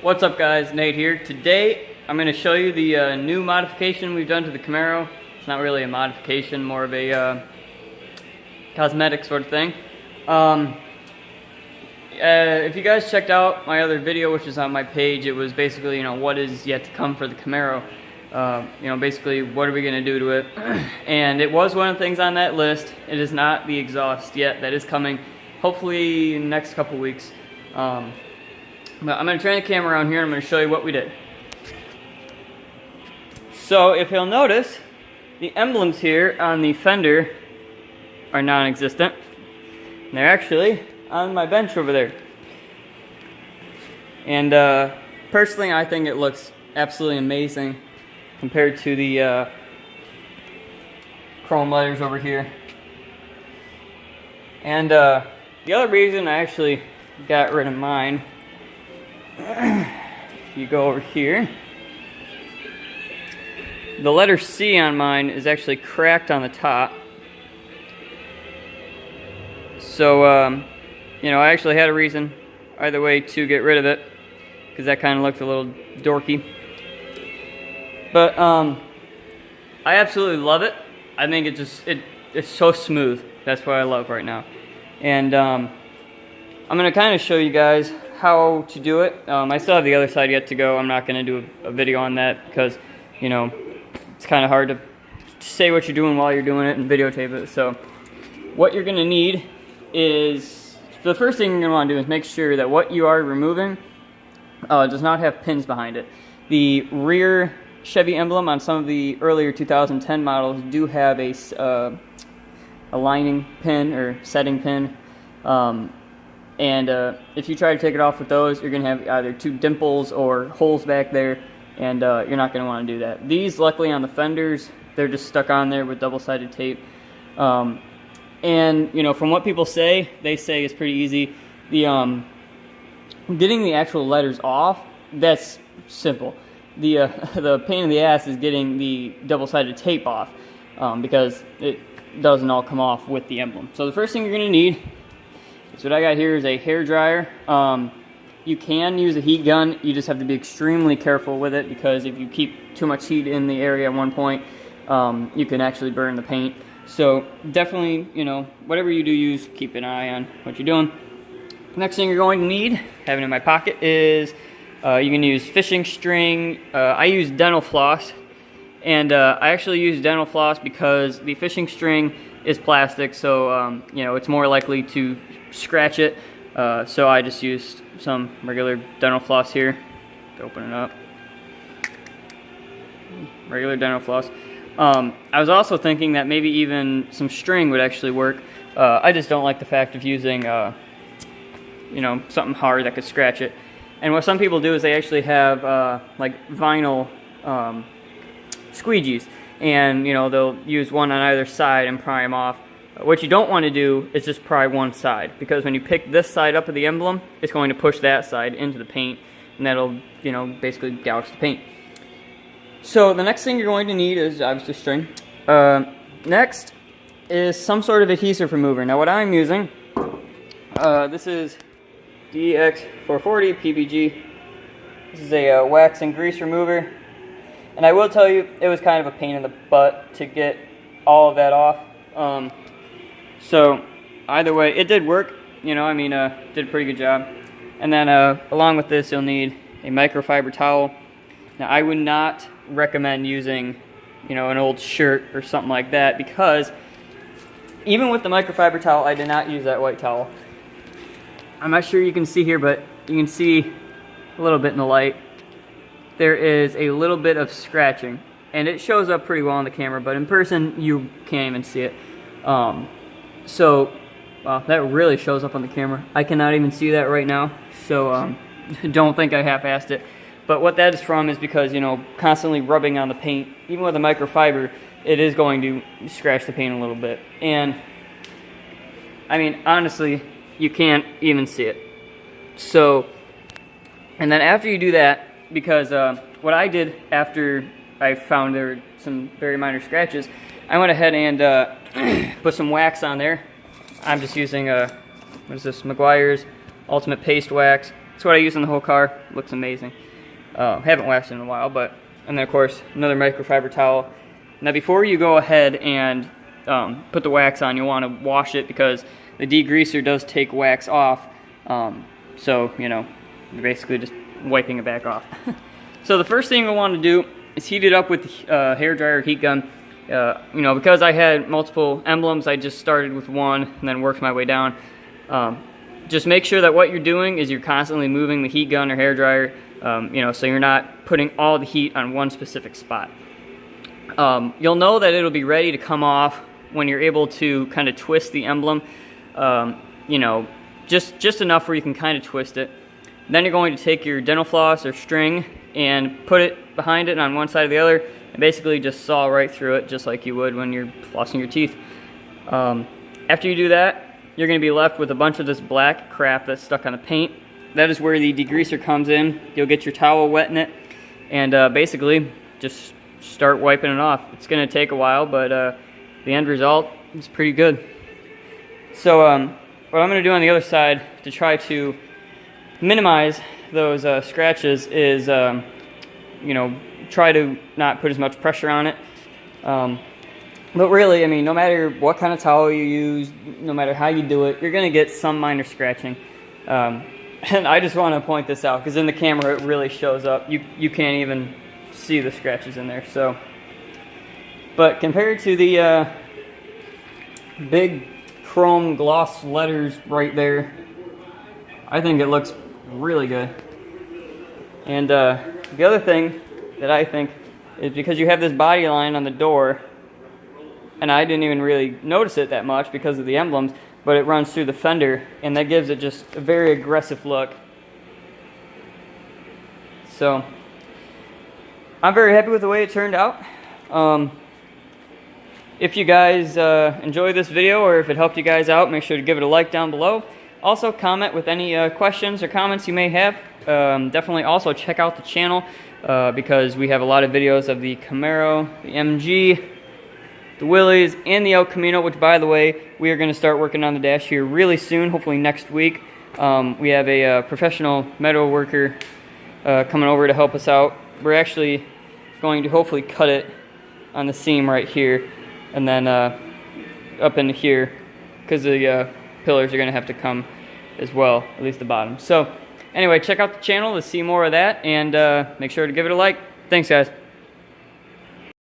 What's up guys, Nate here. Today I'm going to show you the new modification we've done to the Camaro. It's not really a modification, more of a cosmetic sort of thing. If you guys checked out my other video, which is on my page, it was basically, what is yet to come for the Camaro. Basically what are we going to do to it. And it was one of the things on that list. It is not the exhaust yet. That is coming hopefully in the next couple weeks. But I'm going to turn the camera around here and I'm going to show you what we did. So if you'll notice, the emblems here on the fender are non-existent. They're actually on my bench over there. And personally, I think it looks absolutely amazing compared to the chrome letters over here. And the other reason I actually got rid of mine, if you go over here, the letter C on mine is actually cracked on the top. So, I actually had a reason either way to get rid of it, because that kind of looked a little dorky. But I absolutely love it. I think it's so smooth. That's what I love right now. And I'm going to kind of show you guys how to do it. I still have the other side yet to go. I'm not going to do a video on that because, it's kind of hard to say what you're doing while you're doing it and videotape it. So what you're going to need is, the first thing you're going to want to do is make sure that what you are removing does not have pins behind it. The rear Chevy emblem on some of the earlier 2010 models do have a lining pin or setting pin. If you try to take it off with those, you're going to have either two dimples or holes back there, and you're not going to want to do that. These, luckily on the fenders, they're just stuck on there with double-sided tape. From what people say, they say it's pretty easy. Getting the actual letters off, that's simple. The pain in the ass is getting the double-sided tape off, because it doesn't all come off with the emblem. So the first thing you're going to need, so what I got here is a hair dryer. You can use a heat gun. You just have to be extremely careful with it, because if you keep too much heat in the area at one point, you can actually burn the paint. So definitely, whatever you do use, keep an eye on what you're doing. Next thing you're going to need, having in my pocket, is you can use fishing string. I use dental floss, and I actually use dental floss because the fishing string is plastic, so it's more likely to scratch it. So I just used some regular dental floss here. Open it up. Regular dental floss. I was also thinking that maybe even some string would actually work. I just don't like the fact of using something hard that could scratch it. And what some people do is they actually have like vinyl squeegees, and they'll use one on either side and pry them off. What you don't want to do is just pry one side, because when you pick this side up of the emblem, it's going to push that side into the paint, and that'll basically gouge the paint. So the next thing you're going to need is obviously string. Next is some sort of adhesive remover. Now what I'm using, this is DX440 PBG. This is a wax and grease remover, and I will tell you, it was kind of a pain in the butt to get all of that off. So either way, it did work. Did a pretty good job. And then along with this, you'll need a microfiber towel. Now I would not recommend using an old shirt or something like that, because even with the microfiber towel, I did not use that white towel. I'm not sure you can see here, but you can see a little bit in the light. There is a little bit of scratching, and it shows up pretty well on the camera, but in person you can't even see it. That really shows up on the camera. I cannot even see that right now, so don't think I half-assed it. But what that is from is because, constantly rubbing on the paint, even with a microfiber, it is going to scratch the paint a little bit. And, honestly, you can't even see it. So, and then after you do that, because what I did after I found there were some very minor scratches, I went ahead and put some wax on there. I'm just using what is this, Meguiar's Ultimate Paste Wax. That's what I use in the whole car. Looks amazing. Haven't waxed it in a while, but, and then of course another microfiber towel. Now before you go ahead and put the wax on, you'll want to wash it because the degreaser does take wax off. So, you know, you're basically just wiping it back off. So the first thing we want to do is heat it up with the hair dryer heat gun. You know, because I had multiple emblems, I just started with one and then worked my way down. Just make sure that what you're doing is you're constantly moving the heat gun or hair dryer, you know, so you're not putting all the heat on one specific spot. You'll know that it'll be ready to come off when you're able to kind of twist the emblem, you know, just enough where you can kind of twist it. Then you're going to take your dental floss or string and put it behind it on one side or the other, and basically just saw right through it, just like you would when you're flossing your teeth. After you do that, you're going to be left with a bunch of this black crap that's stuck on the paint. That is where the degreaser comes in. You'll get your towel wet in it, and basically just start wiping it off. It's going to take a while, but the end result is pretty good. So what I'm going to do on the other side to try to minimize those scratches is, you know, try to not put as much pressure on it. But really, I mean, no matter what kind of towel you use, no matter how you do it, you're going to get some minor scratching. And I just want to point this out because in the camera it really shows up. You can't even see the scratches in there. So, but compared to the big chrome gloss letters right there, I think it looks really good. And the other thing that I think is because you have this body line on the door, and I didn't even really notice it that much because of the emblems, but it runs through the fender, and that gives it just a very aggressive look. So I'm very happy with the way it turned out. If you guys enjoyed this video, or if it helped you guys out, make sure to give it a like down below. Also comment with any questions or comments you may have. Definitely also check out the channel because we have a lot of videos of the Camaro, the MG, the Willys, and the El Camino, which, by the way, we are going to start working on the dash here really soon, hopefully next week. We have a professional metal worker coming over to help us out. We're actually going to hopefully cut it on the seam right here and then up into here because the pillars are going to have to come as well, at least the bottom. So anyway, check out the channel to see more of that, and make sure to give it a like. Thanks, guys.